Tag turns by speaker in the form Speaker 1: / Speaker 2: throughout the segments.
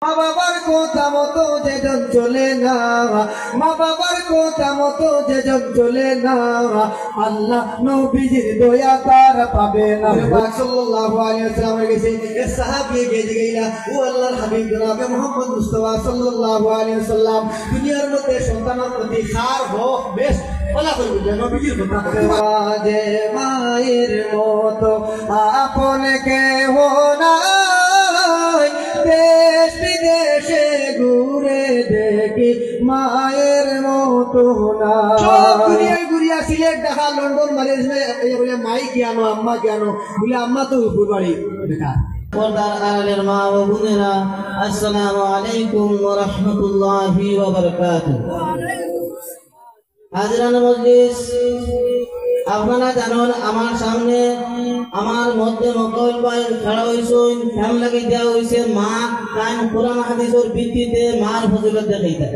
Speaker 1: মা বাবার কথা মতো যেজন চলে না, মা বাবার কথা মতো যেজন চলে না, আল্লাহ নবীজির দয়া তার পাবে না। সাল্লাল্লাহু আলাইহি ওয়াসাল্লামের কাছে এক সাহাবী গিয়ে জিজ্ঞাসা, ও আল্লাহর হাবিব জনাবে মুহাম্মদ মুস্তাফা সাল্লাল্লাহু আলাইহি ওয়াসাল্লাম, দুনিয়ার মধ্যে সন্তানের প্রতি কার হক বেশ বলা করবে? নবীজির কথা। যে মায়ের মতো আপন কেহ নাই, দেশ বিদেশে ঘুরে দেখি মায়ের মতো না। দুনিয়ায় ঘুরিয়া সিলেট দেখা, লন্ডন, মালয়েশিয়া, মাই কেন আম্মা কেন বলে, আম্মা তো উপর বাড়ি দেখা।
Speaker 2: পর্দার আড়ালের মা ও বোনেরা, আসসালামু আলাইকুম ওয়া রাহমাতুল্লাহি ওয়া বারাকাতুহু। হাজিরান মজলিস, আপনারা জানেন আমার সামনে আমার মধ্যে মকল ভাই খাড়া হইছেন, ফ্যান লাগি দেওয়া হয়েছে মা কান কোরআন হাদিসের ভিত্তিতে মার ফজিলত দেখাইতা,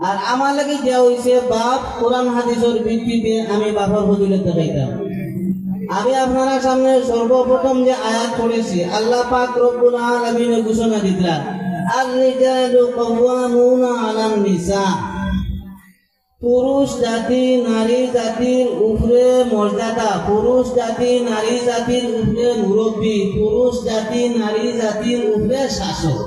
Speaker 2: আর আমার লাগি দেওয়া হয়েছে বাপ কোরআন হাদিসের ভিত্তিতে আমি বাবার ফজিলত দেখাইতাম। আমি আপনারা সামনে সর্বপ্রথম যে আয়াত পড়েছি, আল্লাহ পাক রব্বুল আলামিন ঘোষণা দিলেন, আর-রিজালু কাওয়ামুনা আলান নিসা, পুরুষ জাতি নারী জাতির উপরে মর্যাদা, পুরুষ জাতি নারী জাতির উপরে মুরব্বী, পুরুষ জাতি নারী জাতির উপরে শাসক।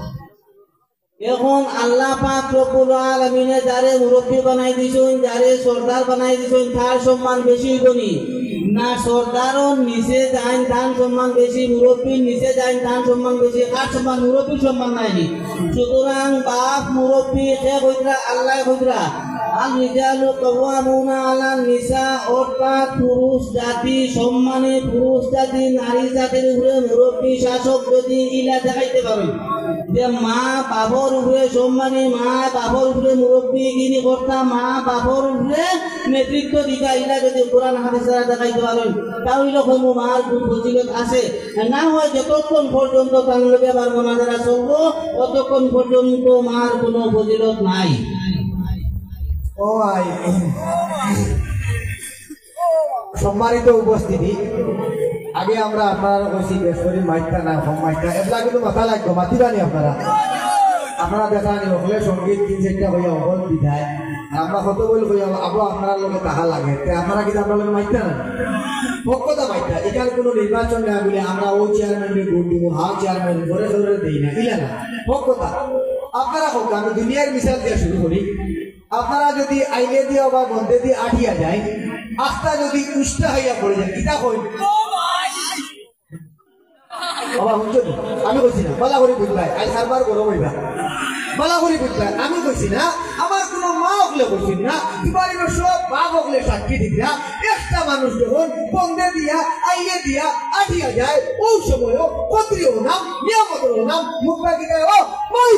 Speaker 2: এখন আল্লাহ পাক রব্বুল আলামিন যারে মুরব্বী বানাই দিছেন, যারে সর্দার বানাই দিছেন, তার সম্মান বেশি হইবনি না? সর্দারও নিচে যান তার সম্মান বেশি, মুরব্বীর নিচে যান তার সম্মান বেশি, কার সম্মান? মুরব্বীর সম্মান নাই। সুতরাং বাপ মুরব্বী কে কইরা? আল্লাহ কইরা আর-রিজালু কাওয়ামুনা আলান নিসা, অর্থাৎ পুরুষ জাতি সম্মানে, পুরুষ জাতি নারী জাতির উপরে মুরব্বী শাসক যদি ইলা দেখাইতে পারে যে মা বাবার উপরে সম্মানী, মা বাবার উপরে মুরব্বী গিনি কর্তা, মা বাবার উপরে নেতৃত্ব দিকা, ইলা যদি কোরআন হাদিস দ্বারা দেখাইতে পারেন তাহলে কোন মার কোন ফজিলত আছে। না হয় যতক্ষণ পর্যন্ত তার লগে আমার মোনাজারা চলবো ততক্ষণ পর্যন্ত মার কোনো ফজিলত নাই।
Speaker 1: ও আই সম্মানিত উপস্থিতি, আগে আমরা আপনারা কইছি বেসরি মাইকটা না কম মাইকটা এগুলা কিন্তু মাথা লাগবে, মাতিবানি আপনারা দেখানি হলে সঙ্গীত 3-4টা হইয়া হল বিধায় আমরা কত বল হইয়া আবু আপনারা লগে তাহা লাগে, আপনারা কিন্তু আপনার লগে মাইকটা না পক্ষতা মাইকটা। এখানে কোনো নির্বাচন না বলে আমরা ওই চেয়ারম্যানকে ভোট দিব, হাও চেয়ারম্যান ঘরে ঘরে দেই না, ইলা না পক্ষতা। আপনারা হোক, আমি দুনিয়ার মিশাল দিয়ে শুরু করি। আপনারা যদি আইলে দিয়ে বা গন্ধে দিয়ে আঠিয়া যায়, আস্তা যদি উষ্টা হইয়া পড়ে যায়, কিতা কই বাবা শুনছো? আমি কইছি না বলা করে বুঝবাই, আজ সারবার গরম হইবা বলা করে বুঝবাই। আমি কইছি না, আমার কোনো মা হকলে কইছি না, বাড়ির সব বাপ হকলে সাক্ষী দিতা। একটা মানুষ যখন গন্ধে দিয়া আইলে দিয়া আঠিয়া যায়, ওই সময়ও কত্রিও নাম নিয়ামতের নাম মুখটা কি ও মই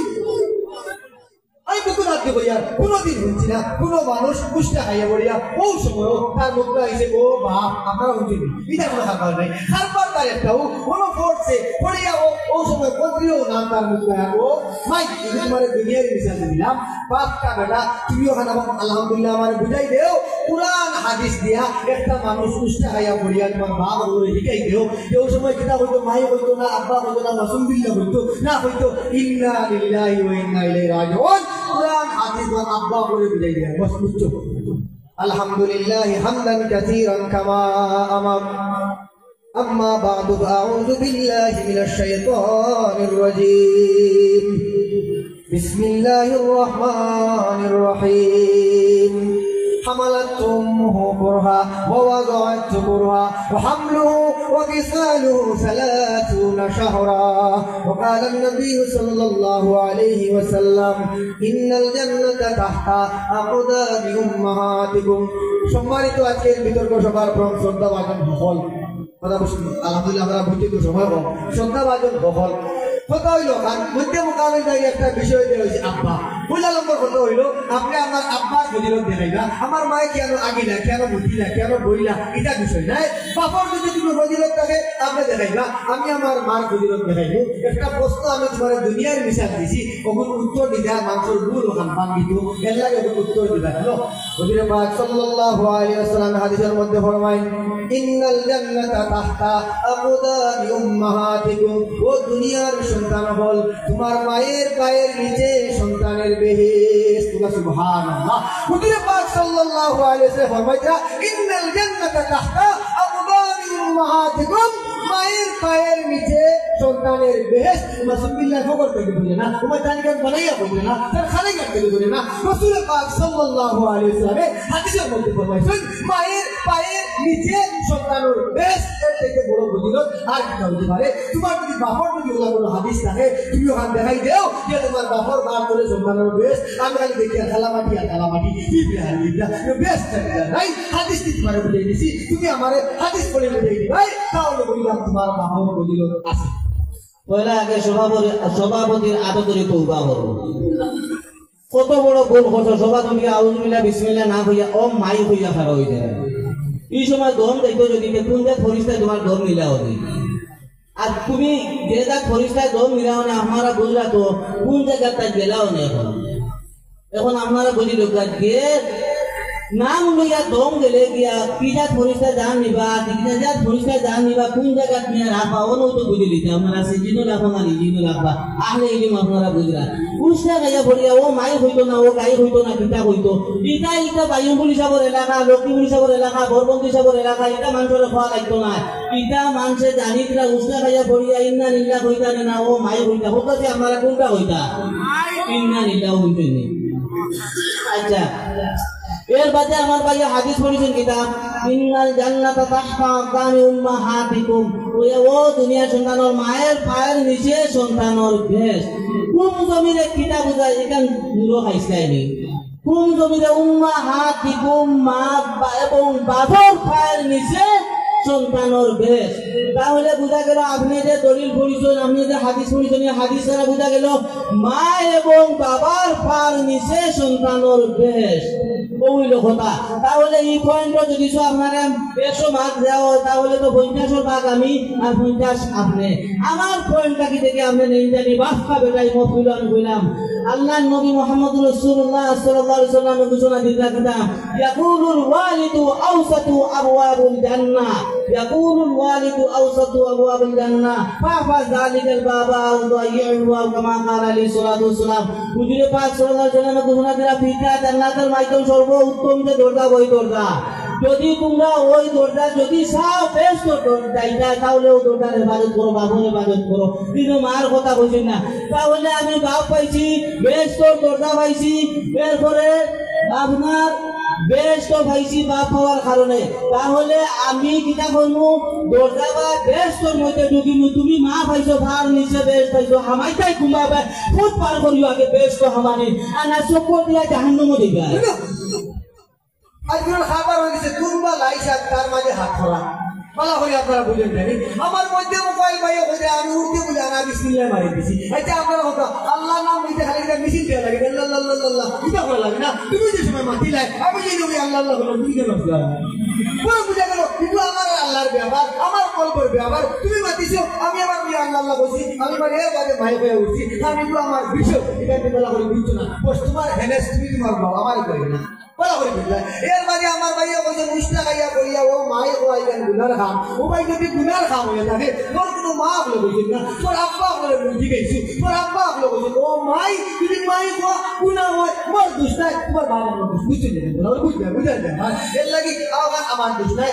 Speaker 1: আমি বুকুর হাত দিব ইয়ার কোনোদিন হচ্ছি না। কোনো মানুষ কুষ্টা খাইয়া বলিয়া ও সময় তার মুখটা এসে ও বাপ আপনারা উঠিনি, এটা কোনো খাবার নাই। খাবার তার একটাও কোনো পড়ছে পড়িয়া ও সময় পত্রিও নাম তার মুখটা ও মাই তোমার দুনিয়ার মিশাল দিলাম। বাপটা বেটা তুমি ওখানে আলহামদুলিল্লাহ আমার বুঝাই দেও, কোরআন হাদিস দিয়া একটা মানুষ কুষ্টা খাইয়া বলিয়া তোমার বাপ শিখাই দেও। এই সময় কিতা হইতো, মাই হইতো না, আব্বা হইতো না, মাসুমবিল্লাহ হইতো না, হইতো ইন্না লিল্লাহি ওয়া ইন্না ইলাইহি রাজিউন। কুরআন হাদিস বা আব্বা বলে বুঝাই দেয়া বস বুঝছো। আলহামদুলিল্লাহ হামদান কাসীরান কামা আমাম, আম্মা বা'দু আউযু বিল্লাহি মিনাশ শাইতানির রাজীম। বিসমিল্লাহির রহমানির রহিম। حملت أمه كرها ووضعته كرها وحمله وفصاله 30 شهرا. وقال النبي صلى الله عليه وسلم إن الجنة تحت أقدام أمهاتكم. সম্মানিত আজকের বিতর্ক সভার প্রথম শ্রদ্ধাভাজন বহল কথা বলছি, আলহামদুলিল্লাহ আমরা বুঝতে সময় কম, শ্রদ্ধাভাজন বহল কথা হইল মধ্যে মোকাবিল একটা বিষয় দেওয়া হয়েছে আব্বা। পয়লা নম্বর কথা হইল আপনি আমার আব্বার ফজিলত দেখাইবা আমার মায়ে কেন আগিলা কেন বুঝিলা কেন বইলা এটা বিষয় নাই বাপর যদি তুমি ফজিলত থাকে আপনি দেখাইবা আমি আমার মার ফজিলত দেখাইব একটা প্রশ্ন আমি তোমার দুনিয়ার মিশাল দিছি ওগুন উত্তর দিদা মানুষের ভুল ওখান ভাঙ্গিত এর লাগে ওগুন উত্তর দিবা হলো হযরত পাক সাল্লাল্লাহু আলাইহি ওয়াসাল্লাম হাদিসের মধ্যে ফরমায় ইন্নাল জান্নাতা তাহতা আকদামি উম্মাহাতিকুম ও দুনিয়ার সন্তান হল তোমার মায়ের পায়ের নিচে সন্তানের বেহেশত সুবহানাল্লাহ হযরত পাক সাল্লাল্লাহু আলাইহি ওয়াসাল্লাম ফরমাইতা ইন্নাল জান্নাতা তাহতা আকদামি উম্মাহাতিকুম মায়ের পায়ের নিচে সন্তানের বেহেশত মাসুবিল্লাহ খবর থেকে বলে না তোমার জানিকান বানাইয়া বলে না তার খালি করতে বলে না রাসূল পাক সাল্লাল্লাহু আলাইহি ওয়াসাল্লাম হাদিসের মধ্যে ফরমাইছেন মায়ের পায়ের নিচে সন্তানের বেহেশত এর থেকে বড় ফজিলত আর কি হতে পারে তোমার যদি বাপর যদি ওলা কোনো হাদিস থাকে তুমি ওখান দেখাই দাও যে তোমার বাপর বার করে সন্তানের বেহেশত আমি খালি দেখি কালামাটি কি বিহার দিলা বেহেশত নাই হাদিস কি তোমার বলে দিছি তুমি আমারে হাদিস পড়ে বলে দিবাই তাহলে বলিলাম তোমার বাপর ফজিলত আছে
Speaker 2: পয়লা আগে সভাপতির আদরে তওবা করো কত বড় ভুল করছো সভাপতি আউযুবিল্লাহ বিসমিল্লাহ না হইয়া ও মাই হইয়া খারাপ হয়ে যায় এই সময় দম দেখো যদি কোন যে ফরিস্তায় তোমার দম মিলা হবে আর তুমি যে যা ফরিস্তায় দম মিলাও না আমরা বুঝলা তো কোন জায়গাটা গেলাও না এখন আপনারা বুঝি লোক গিয়ে নাম লইয়া দম গেলে গিয়া পিজা ফরিস্তায় জান নিবা তিনজাত ফরিস্তায় জান নিবা কোন জায়গা নিয়ে রাখবা ওনো তো বুঝে লিতে আপনারা সিজিনো রাখো না রিজিনো রাখবা আহলে ইলম আপনারা বুঝরা উস্তা গায়া বলিয়া ও মাই হইতো না ও গাই হইতো না পিতা হইতো ইটা বায়ুমপুলি সাবর এলাকা লক্ষ্মীপুলি সাবর এলাকা বরবন্দি সাবর এলাকা এটা মানুষের খাওয়া লাগতো না ইটা মানুষে জানি কিনা উস্তা গায়া বলিয়া ইন্না নিল্লা হইতা না ও মাই হইতা হতো যে আপনারা কোনটা হইতা ইন্না নিল্লা হইতে নেই আচ্ছা এর বাদে আমার ভাই হাদিস পড়েছেন কিতাব ইন্নাল জান্নাতা তাহতা আকদামি উম্মাহাতিকুম ও দুনিয়ার সন্তানের মায়ের পায়ের নিচে সন্তানের বেশ কোন জমিনে কিতা বুঝায় এখান নুরো খাইছাইনি কোন জমিনে উম্মাহাতিকুম মা এবং বাবার পায়ের নিচে সন্তানের বেশ তাহলে বোঝা গেল আপনি যে দলিল পড়িছেন আপনি যে হাদিস পড়িছেন হাদিস দ্বারা বোঝা গেল মা এবং বাবার পায়ের নিচে সন্তানের বেশ ওইল কথা তাহলে এই পয়েন্ট যদি আপনারা 100 মার্ক দেওয়া হয় তাহলে তো 50 ভাগ আমি আর 50 আপনি আমার পয়েন্টটা কি থেকে আপনি নেই জানি বাফকা বেটাই মফিল আমি কইলাম আল্লাহর নবী মুহাম্মদ রাসূলুল্লাহ সাল্লাল্লাহু আলাইহি ওয়াসাল্লাম ঘোষণা দিলেন ইয়াকুলুল ওয়ালিদু আওসাতু আবওয়াবুল জান্নাহ ইয়াকুলুল ওয়ালিদু আওসাতু আবওয়াবুল জান্নাহ ফাফা যালিকাল বাবা উদাইয়ু ওয়া কামা ক্বালা আলাইহিস সালাতু ওয়াসসালাম হুজুরে পাক সাল্লাল্লাহু আলাইহি ওয়াসাল্লাম ঘোষণা দিলেন পিতা জান্নাতের মাইকেল সর্বোত্তম যে দরজা ওই দরজা যদি তোমরা ওই দরজা যদি সাও বেস্ট দরজা তাহলে ওই দরজার ইবাদত করো বাবুর ইবাদত করো কিন্তু মার কথা কইছেন না তাহলে আমি বাপ পাইছি বেস্ট দরজা পাইছি এরপরে আপনার বেস্ট পাইছি বাপ হওয়ার কারণে তাহলে আমি কিতা করবো দরজা বা বেস্টর মধ্যে ঢুকিনু তুমি মা পাইছো ভার নিচে বেস্ট পাইছো হামাইতাই ঘুমাবে ফুট পার করিও আগে বেস্ট হামানি আনা চক্কর দিয়া জাহান্নামে দিবা
Speaker 1: আজকাল খাবার হয়ে গেছে তুলবা লাইসা তার মাঝে হাত ধরা বলা হয়ে আপনারা বুঝেন জানি আমার মধ্যে মোবাইল ভাইয়া বলে আমি উঠতে বলে আনা বিসমিল্লাহ মারি দিছি আচ্ছা আপনারা কথা আল্লাহ নাম নিতে খালি একটা মেশিন দেওয়া লাগে আল্লাহ এটা করে লাগে না তুমি যে সময় মাতি লাই আমি যে নবী আল্লাহ বলো তুমি কেন পুরো বুঝা গেল কিন্তু আমার আল্লাহর ব্যাপার আমার কল্পের ব্যাপার তুমি মাতিছো আমি আমার আল্লাহ বলছি আমি মানে এর বাদে ভাই ভাই উঠছি আমি তো আমার বিষয় এখানে বলা করে বুঝছো না বস তোমার হেনেস তুমি তোমার বাবা আমার করি না বলা করে বুঝলা এর বাদে আমার ভাইয়া বলছে মুস্তা গাইয়া করিয়া ও মায়ে কোয়াইলেন গুনার খাম ও ভাই যদি গুনার খাম হয়ে থাকে তোর কোনো মা বলে বলছেন না তোর আব্বা বলে বুঝি গেছি তোর আব্বা বলে বলছে ও মাই যদি মাই কোয়া গুনা হয় মোর দোষ নাই তোমার বাবা বলে বুঝতে দেবেন বলে বুঝবে বুঝা যায় এর লাগি আমার দোষ নাই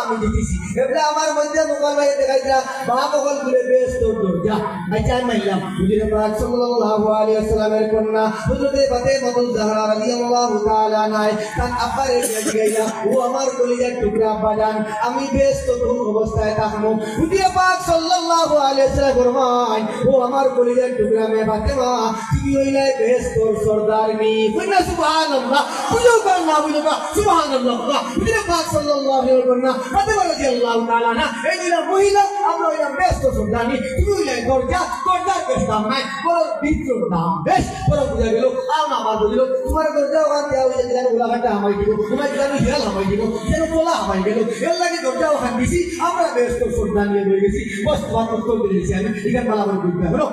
Speaker 1: আমি দেখেছি এবারে আমার মধ্যে মোকাল ভাই দেখাইছিলাম বাপ বল বলে বেশ তোর দরজা আচ্ছা আমি মাইলাম হুজুরে পাক সাল্লাল্লাহু আলাইহি ওয়াসাল্লামের কন্যা হযরতে ফাতেমাতুল জাহরা রাদিয়াল্লাহু তাআলা নাই তার আব্বার এগিয়ে গিয়া ও আমার কলিজার টুকরা আব্বা জান আমি বেশ তো কোন অবস্থায় থাকবো হুজুরে পাক সাল্লাল্লাহু আলাইহি ওয়াসাল্লাম ফরমান ও আমার কলিজার টুকরা মে ফাতেমা তুমি হইলে বেশ তোর সরদারনি কইনা সুবহানাল্লাহ বুঝো কর না বুঝো না সুবহানাল্লাহ বুঝলে পাক সাল্লাল্লাহু আলাইহি ওয়াসাল্লাম ফাতেমা রাদিয়াল্লাহু তাআলা না এই দিনা মহিলা আমরা হইলাম ব্যস্ত সরদারনি তুমি হইলে দরজার কাছে নাই বড় বিদ্রোহ নাম বেশ বড় বুঝা গেল আমার বুঝল তোমার দরজা ওখান দেওয়া হয়েছে যেন গোলাঘাটটা হামাই দিব তোমার যেন হিরাল হামাই দিব যেন তোলা হামাই গেল এর লাগে দরজা ওখান দিছি আমরা ব্যস্ত সরদার নিয়ে রয়ে গেছি বস তোমার উত্তর দিয়ে দিয়েছি আমি এখানে পালা বলে বুঝবে হলো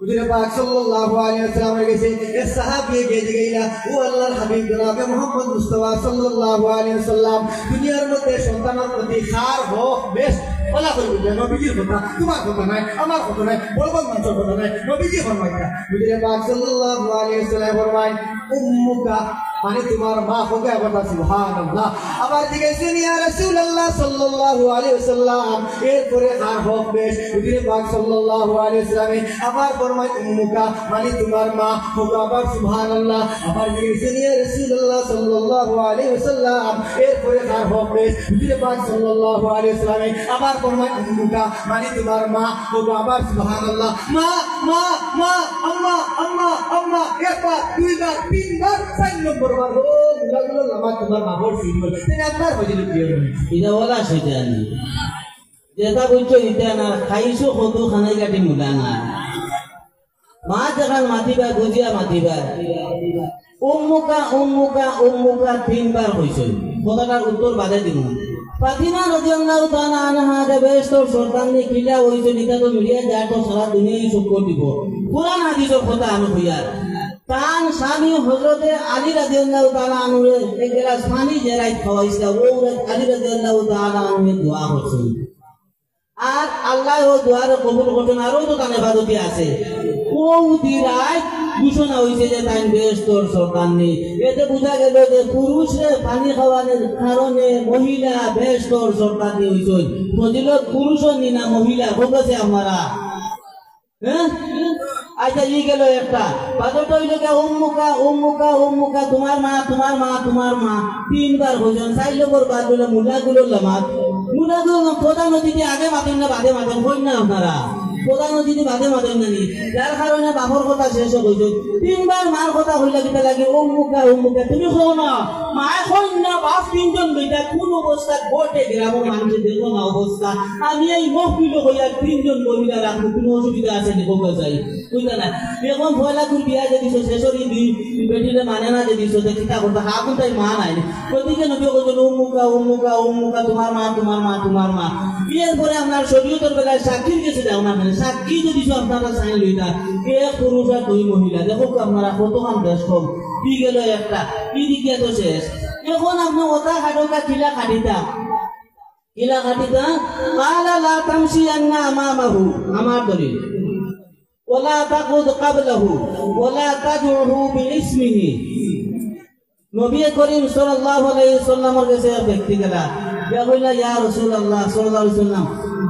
Speaker 1: হুজুর পাক সাল্লাল্লাহু আলাইহি ওয়াসাল্লামের কাছে এক সাহাবী গিয়ে গেলা ও আল্লাহর হাবিব জনাবে মুহাম্মদ মুস্তাফা সাল্লাল্লাহু আলাইহি ওয়াসাল্লাম দুনিয়ার মধ্যে সন্তানের প্রতি খার হোক বেশ বলা করে বুঝবে নবীজির কথা তোমার কথা নাই আমার কথা নাই বলবো মানুষের কথা নাই নবীজি ফরমাইতা হুজুর পাক সাল্লাল্লাহু আলাইহি ওয়াসাল্লাম ফরমায় উম্মুকা মানে তোমার মা হোগা বলা সুবহানাল্লাহ আবার জিজ্ঞেসেন ইয়া রাসূলুল্লাহ সাল্লাল্লাহু আলাইহি ওয়াসাল্লাম এরপরে আর হোক বেশ হুজুর পাক সাল্লাল্লাহু আলাইহি ওয়াসাল্লাম আবার ফরমায় উম্মুকা মানে তোমার মা হোগা আবার সুবহানাল্লাহ আবার জিজ্ঞেসেন ইয়া রাসূলুল্লাহ সাল্লাল্লাহু আলাইহি ওয়াসাল্লাম এরপরে আর হোক বেশ হুজুর পাক সাল্লাল্লাহু আলাইহি ওয়াসাল্লাম আবার ফরমায় উম্মুকা মানে তোমার মা হোগা আবার সুবহানাল্লাহ মা মা মা আম্মা আম্মা আম্মা একবার দুইবার তিনবার চার নম্বর
Speaker 2: এটা বলা সেটা না যেটা বলছো এটা না খাইছো কত খানাই কাটি মুলা না মা যখন মাতিবা গুজিয়া মাতিবা উম্মুকা উম্মুকা উম্মুকা তিনবার কইছো কথাটার উত্তর বাদে দিব ফাতিমা রাদিয়াল্লাহু তাআলা আনহা বেশ তো সন্তাননি কিলা হইছে নিতা তো মিডিয়া যা তো সারা দুনিয়ায় সব করে দিব কুরআন হাদিসের কথা আমি কইয়ার তান স্বামী হযরতে আলী রাদিয়াল্লাহু তাআলা আনহু এক গ্লাস পানি জেরাই খাওয়াইছে ও আলী রাদিয়াল্লাহু তাআলা আনহু দোয়া করছেন আর আল্লাহ ও দোয়ার কবুল করছেন আরো তো তার ইবাদতি আছে ও দিরাই ঘোষণা হইছে যে তাই বেশ তোর সন্তান নেই এতে বোঝা গেল যে পুরুষে পানি খাওয়ানোর কারণে মহিলা বেশ তোর সন্তান নেই হইছে ফজিলত পুরুষও নি না মহিলা বলছে আমরা হ্যাঁ আচ্ছা ই গেল একটা বাদরটা হইল কে উম্মুকা উম্মুকা উম্মুকা তোমার মা তোমার মা তোমার মা তিনবার ভোজন চার নম্বর বাদ হলো মুলাগুলোর লামাত মুলাগুলো প্রধান অতিথি আগে মাতেন না বাদে মাতেন কই না আপনারা প্রধান অতিথি বাদে মাতেন না যার কারণে বাপর কথা শেষ হইল তিনবার মার কথা হইলা কিতা লাগে উম্মুকা উম্মুকা তুমি কও না মায় কই না বাপ তিনজন লইটা কোন অবস্থা ঘটে গ্রামের মানুষের দেখো না অবস্থা আমি এই মহফিল হইয়া তিনজন মহিলা রাখবো কোনো অসুবিধা আছে নি বলতে চাই বুঝলে না এখন ভয়লা তুই বিয়া যে দিছো শেষরি বেটিলে মানে না যে দিছো যে কিতা করতে হাকুন তাই মা নাই প্রতিকে নবী কইল উম্মুকা উম্মুকা উম্মুকা তোমার মা তোমার মা তোমার মা বিয়ের পরে আপনার শরীয়তের বেলায় সাক্ষীর কাছে যাও না সাক্ষী যদি আপনারা সাইন লইতা এক পুরুষ আর দুই মহিলা দেখো আপনারা কতক্ষণ ব্যস্ত কি গেল একটা কি দিকে তো শেষ এখন আপনি ওটা খাটোটা কিলা খাটিতা কিলা খাটিতা কালা লা তামশি আন্না আমামাহু আমার দলিল ওয়ালা তাকুদ ক্বাবলাহু ওয়ালা তাদউহু বিইসমিহি নবী করিম সাল্লাল্লাহু আলাইহি ওয়াসাল্লামের কাছে ব্যক্তি গেলা ইয়া কইলা ইয়া রাসূলুল্লাহ সাল্লাল্লাহু আলাইহি ওয়াসাল্লাম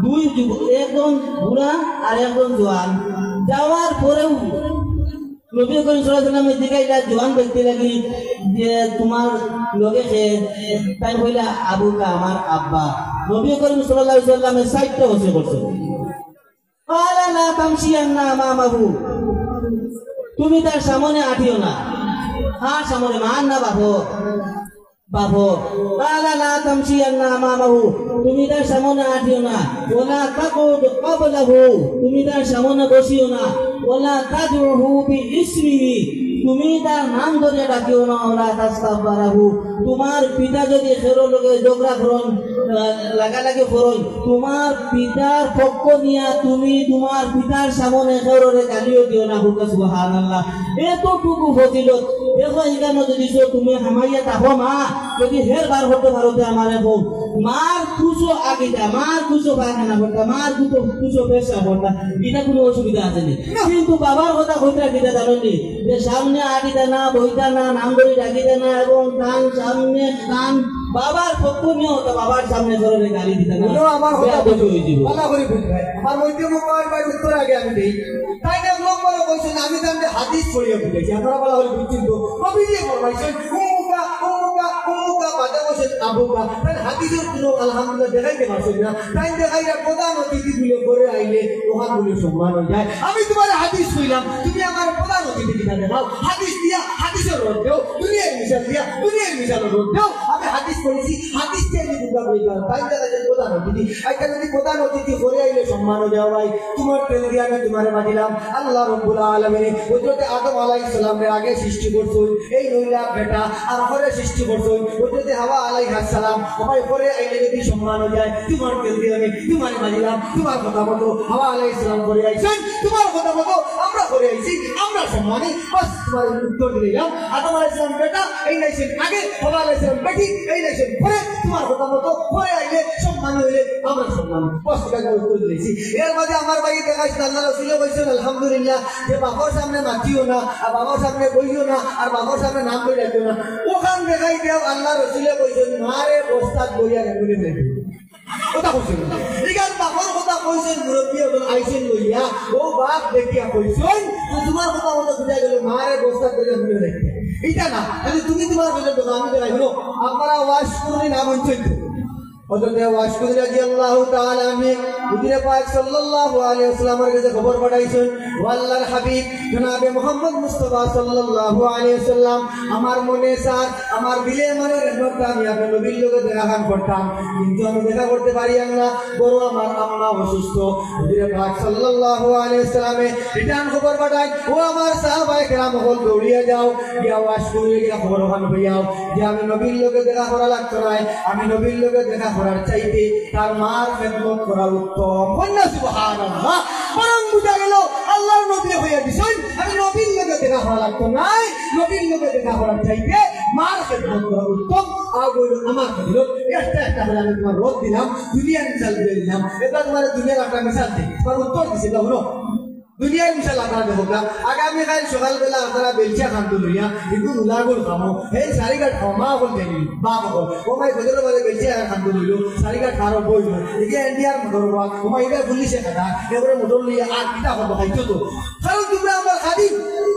Speaker 2: দুই যুবক একজন বুড়া আর একজন জওয়ান যাওয়ার পরেও নবী করিম সাল্লাল্লাহু আলাইহি ওয়াসাল্লামের দিকে এটা জওয়ান ব্যক্তি লাগি যে তোমার লগে তাই কইলা আবুকা আমার আব্বা নবী করিম সাল্লাল্লাহু আলাইহি ওয়াসাল্লামের সাইডটা বসে করছে কালা লা তামশিয়ান্না আমামাহু তুমি তার সামনে আঠিও না হ্যাঁ সামনে মান না বাবু বাবু কালা লা তামশিয়ান্না আমামাহু তুমি তার সামনে আঠিও না ওয়ালা তাকুদ ক্বাবলাহু তুমি তার সামনে বসিও না ওয়ালা তাদউহু বিইসমিহি তুমি তার নাম ধরে ডাকিও না ওলা তাস্তাগফিরহু তোমার পিতা যদি খেরো লগে ঝগড়া করন লাগালাগি করন তোমার পিতার পক্ষ নিয়া তুমি তোমার পিতার সামনে খেরোরে গালিও দিও না হুকা সুবহানাল্লাহ এতটুকু ফজিলত দেখো এখানে যদি তুমি হামাইয়া তাহো মা যদি হের বার হতে ভারতে আমারে বউ মার কুচো আগিটা মার কুচো পায়খানা করতা মার কুচো পেশা করতা এটা কোনো অসুবিধা আছে না কিন্তু বাবার কথা কইতা কিটা জানেননি যে সামনে আড়িটা না বইটা না নাম ধরে ডাকিটা না এবং কান সামনে কান বাবার পক্ষ নিয়ে হতো বাবার সামনে ধরে গালি দিতে না
Speaker 1: আমার কথা বুঝি ভালো করে বুঝবে আমার মধ্যে মোবাইল ভাই উত্তর আগে আমি দেই তাই না লোক বড় কইছেন আমি জানতে হাদিস পড়িয়ে বুঝেছি আপনারা ভালো করে বুঝছেন তো নবী যে ফরমাইছেন উম্মুকা উম্মুকা উম্মুকা বাদা বসেন আবুকা তাই হাদিসের কোনো আলহামদুলিল্লাহ দেখাইতে পারছেন না তাই দেখাইরা প্রধান অতিথি গুলো করে আইলে ওহান গুলো সম্মান হয়ে যায় আমি তোমার হাদিস কইলাম তুমি আমার প্রধান অতিথি মিশা দেখাও হাদিস দিয়া হাদিসের রোড দেও দুনিয়ার মিশাল দিয়া দুনিয়ার মিশাল রোড দেও আমি হাদিস পড়েছি হাদিস দিয়ে আমি দুর্গা বইলাম তাই জায়গায় প্রধান অতিথি এখানে যদি প্রধান অতিথি করে আইলে সম্মান দেওয়া ভাই তোমার তেল দিয়ে আমি তোমারে বাঁধিলাম আল্লাহ রব্বুল আলামিন হযরত আদম আলাইহিস সালামের আগে সৃষ্টি করছুন এই নইলা বেটা আর পরে সৃষ্টি করছুন হযরত হাওয়া আলাইহিস সালাম সবাই পরে আইলে যদি সম্মান যায় তোমার তেল দিয়ে আমি তোমারে বাঁধিলাম তোমার কথা মতো হাওয়া আলাইহিস সালাম করে আইছেন তোমার কথা মতো আমরা করে আইছি আমরা সম্মানী বাস তোমার উত্তর দিলাম আদম আলাইহিস সালাম বেটা এই নাইছেন আগে হাওয়া আলাইহিস সালাম বেটি এই নাইছেন পরে তোমার কথা মতো পরে আইলে সম্মান হইলে আমরা সম্মান বাস কাজে উত্তর দিয়েছি এর মাঝে আমার ভাই দেখাইছেন আল্লাহ রাসূল কইছেন আলহামদুলিল্লাহ যে বাবার সামনে মাতিও না আর বাবার সামনে বইও না আর বাবার সামনে নাম করে রাখিও না ওখান দেখাই দেও আল্লাহ রাসূল কইছেন মারে বস্তাত বইয়া রাখবে দেবে কথা কইছেন এখান বাবার কথা কইছেন মুরব্বি এবং আইছেন লইয়া ও বাপ দেখিয়া কইছেন তোমার কথা মতো বুঝা গেল মারে বস্তাত বইয়া রাখবে রাখবে এটা না যদি তুমি তোমার বলে তো আমি দেখাই হলো আপনারা ওয়াশ করে নাম হইছেন হযরত ওয়াশকুর রাদিয়াল্লাহু তাআলা আনহু হুজুরে পাক সাল্লাল্লাহু আলাইহি ওয়াসাল্লামের কাছে খবর পাঠাইছেন আল্লাহর হাবিব জনাবে মুহাম্মদ মুস্তাফা সাল্লাল্লাহু আলাইহি ওয়াসাল্লাম আমার মনে স্যার আমার দিলে মনে রহমত আমি আপনার নবীর লগে দেখা করতাম কিন্তু আমি দেখা করতে পারি না বড় আমার আম্মা অসুস্থ হুজুরে পাক সাল্লাল্লাহু আলাইহি ওয়াসাল্লামে রিটার্ন খবর পাঠাই ও আমার সাহাবায়ে কেরাম হল দৌড়িয়ে যাও গিয়া ওয়াশকুরের গিয়া খবর ওখান হইয়াও যে আমি নবীর লগে দেখা করা লাগতো না আমি নবীর লগে দেখা করার চাইতে তার মার খেদমত করা উত্তম কন্যা সুবহানাল্লাহ বরং বুঝা গেল আল্লাহর নবী হইয়া দিছেন আমি নবীর লগে দেখা করা লাগতো না নবীর লগে দেখা করার চাইতে মার খেদমত করা উত্তম আগর আমার দিল একটা একটা বলে আমি তোমার রোদ দিলাম দুনিয়ার মিশাল দিয়ে দিলাম এটা তোমার দুনিয়ার একটা মিশাল দিই তোমার উত্তর দিছে হলো দুনিয়ার মিশাল আপনারা দেখলাম আগামীকাল সকালবেলা আপনারা বেলচিয়া খান লইয়া একটু উলাগুল খামো এই সারিঘাট খামা বল দেন বাপ বল ও মাই বদল বলে বেলচিয়া খান লইলো সারিঘাট খারো বই এদিকে ইন্ডিয়ার মোটর বা ও মাই এটা পুলিশে খাটা এবারে মোটর লইয়া আর কিটা হবো খাইছো তো কারণ তোমরা আমরা খাদি